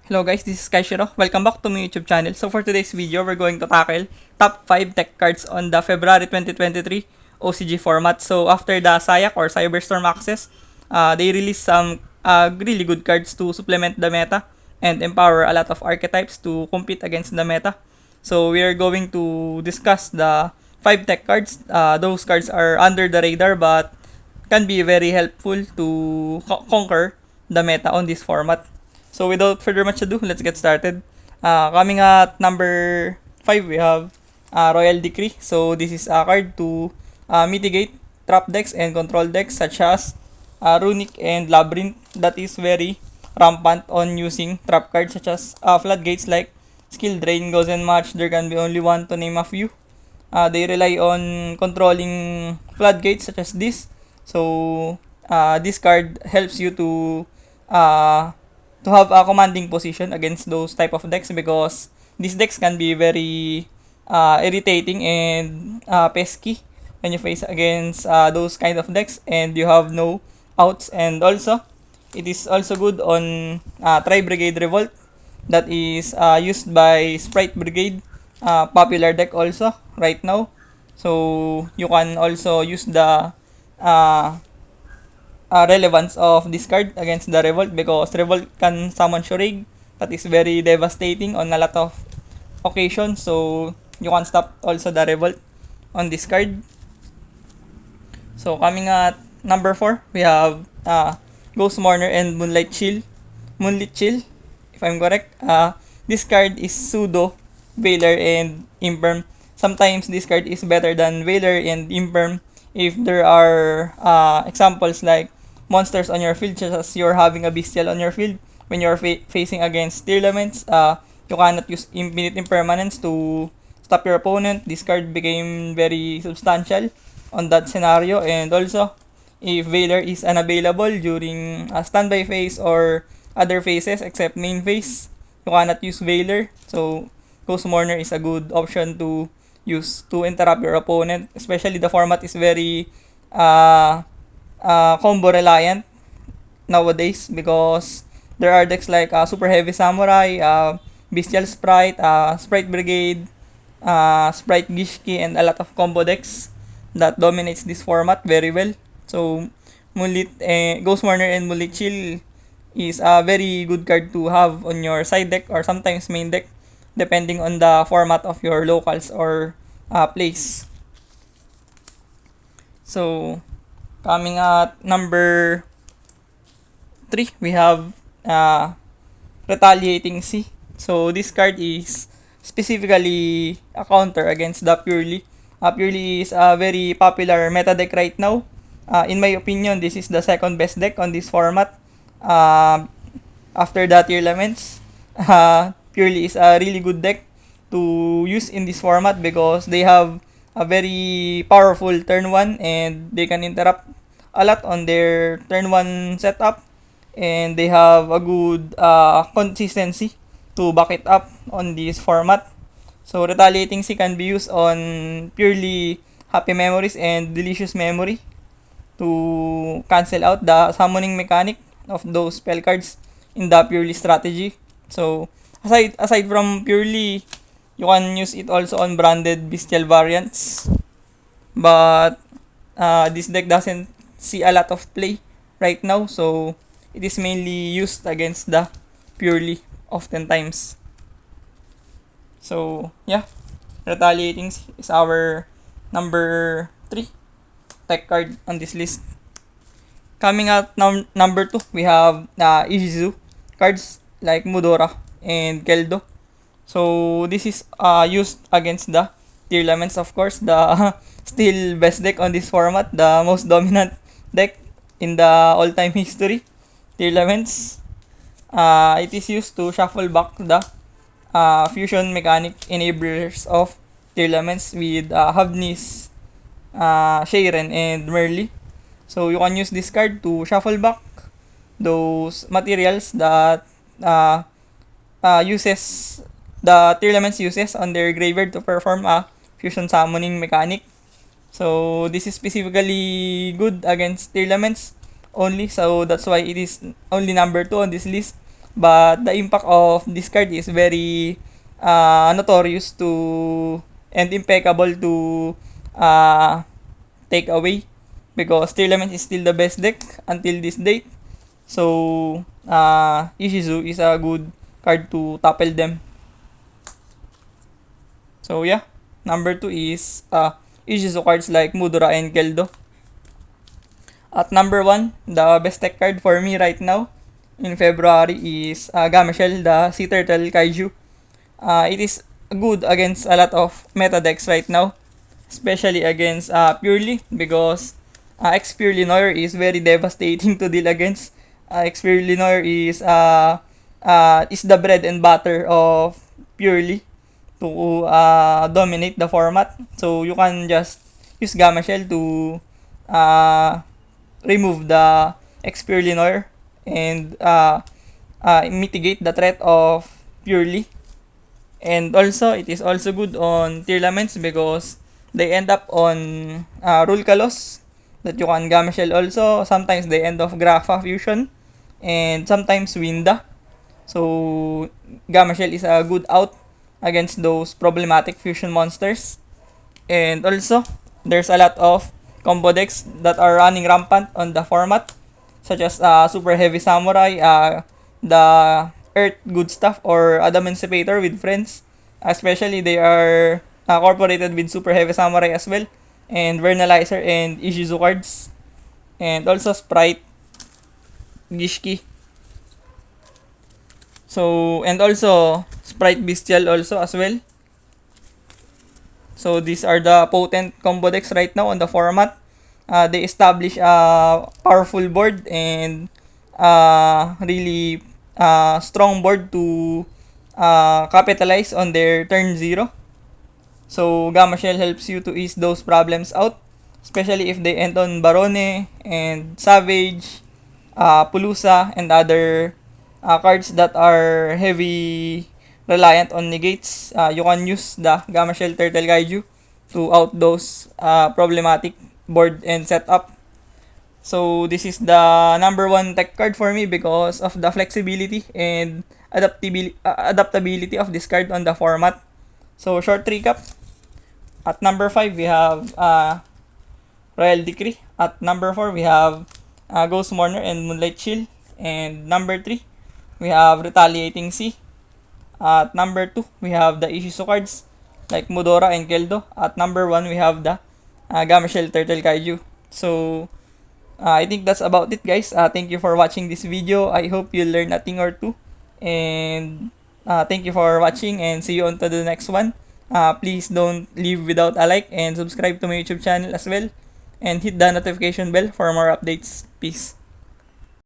Hello guys, this is Kaishiro. Welcome back to my YouTube channel. So for today's video, we're going to tackle top 5 tech cards on the February 2023 OCG format. So after the Sayak or Cyberstorm Access, they released some really good cards to supplement the meta and empower a lot of archetypes to compete against the meta. So we are going to discuss the 5 tech cards. Those cards are under the radar but can be very helpful to conquer the meta on this format. So without further much ado, let's get started. Coming at number 5, we have Royal Decree. So this is a card to mitigate trap decks and control decks such as Runic and Labyrinth that is very rampant on using trap cards such as floodgates like Skill Drain, Goes and Match. There can be only one to name a few. They rely on controlling floodgates such as this. So this card helps you uh, to have a commanding position against those type of decks because these decks can be very irritating and pesky when you face against those kind of decks and you have no outs. And also it is also good on Tri Brigade Revolt that is used by Sprite Brigade, popular deck also right now. So you can also use the uh, relevance of this card against the Revolt because Revolt can summon Shurig that is very devastating on a lot of occasions. So you can stop also the Revolt on this card. So coming at number 4, we have Ghost Mourner and Moonlight Chill. Moonlight Chill, if I'm correct. This card is pseudo Veiler and Imperm. Sometimes this card is better than Veiler and Imperm if there are examples like monsters on your field, such as you're having a bestial on your field when you're facing against tier elements. You cannot use infinite impermanence to stop your opponent. This card became very substantial on that scenario. And also, if Veiler is unavailable during a standby phase or other phases except main phase, you cannot use Veiler. So Ghost Mourner is a good option to use to interrupt your opponent. Especially the format is very combo reliant nowadays because there are decks like Super Heavy Samurai, Bestial Sprite, Sprite Brigade, Sprite Gishki, and a lot of combo decks that dominates this format very well. So Ghost Mourner and Moonlit Chill is a very good card to have on your side deck or sometimes main deck depending on the format of your locals or plays. So coming at number 3, we have Retaliating C. So this card is specifically a counter against the Purely. Purely is a very popular meta deck right now. In my opinion, this is the second best deck on this format. After the tier elements, Purely is a really good deck to use in this format because they have a very powerful turn 1 and they can interrupt a lot on their turn 1 setup, and they have a good consistency to back it up on this format. So Retaliating C can be used on purely Happy Memories and Delicious Memory to cancel out the summoning mechanic of those spell cards in the purely strategy. So aside from purely, you can use it also on branded bestial variants. But this deck doesn't see a lot of play right now, so it is mainly used against the purely oftentimes. So yeah, Retaliating is our number 3 tech card on this list. Coming at number 2, we have Ijizu cards like Mudra and Geldo. So this is used against the tier elements, of course, the still best deck on this format, the most dominant deck in the all-time history, tier elements. It is used to shuffle back the fusion mechanic enablers of tier elements with Havnis, Shayren, and Merly. So you can use this card to shuffle back those materials that uses the tier elements uses on their graveyard to perform a fusion summoning mechanic. So this is specifically good against tier elements only, so that's why it is only number 2 on this list. but the impact of this card is very notorious to and impeccable to take away, because Tearlament is still the best deck until this date. So Ishizu is a good card to topple them. So yeah, number 2 is Ishizu cards like Mudra and Geldo. At number 1, the best tech card for me right now in February is Gamashell, the Sea Turtle Kaiju. It is good against a lot of meta decks right now, especially against Purely, because X-Purely Noir is very devastating to deal against. X-Purely Noir is the bread and butter of Purely to dominate the format. So you can just use Gamashell to remove the X-Purely Noir and mitigate the threat of Purely. And also, it is also good on Tearlaments because they end up on Rulkalos that you can Gamashell also. Sometimes they end off Grafa Fusion and sometimes Winda. So Gamashell is a good out against those problematic fusion monsters. And also, there's a lot of combo decks that are running rampant on the format, such as Super Heavy Samurai, the Earth Good Stuff, or Adamantipator with friends. Especially, they are incorporated with Super Heavy Samurai as well, and Vernalizer and Ishizu cards. And also Sprite, Gishki. So, and also Sprite Bestial also as well. So these are the potent combo decks right now on the format. They establish a powerful board and really strong board to capitalize on their turn 0. So Gamashell helps you to ease those problems out, especially if they end on Barone and Savage, Pulusa, and other cards that are heavy reliant on negates. You can use the Gamashell Turtle Kaiju to out those problematic board and setup. So this is the number 1 tech card for me because of the flexibility and adaptability of this card on the format. So short recap. At number 5 we have Royal Decree. At number 4 we have Ghost Mourner and Moonlight Chill. And number 3 we have Retaliating Sea. At number 2 we have the Ishizu cards like Mudora and Geldo. At number 1 we have the Gamashell Turtle Kaiju. So I think that's about it, guys. Thank you for watching this video. I hope you learned a thing or two. And thank you for watching and see you on to the next one. Please don't leave without a like and subscribe to my YouTube channel as well. And hit the notification bell for more updates. Peace.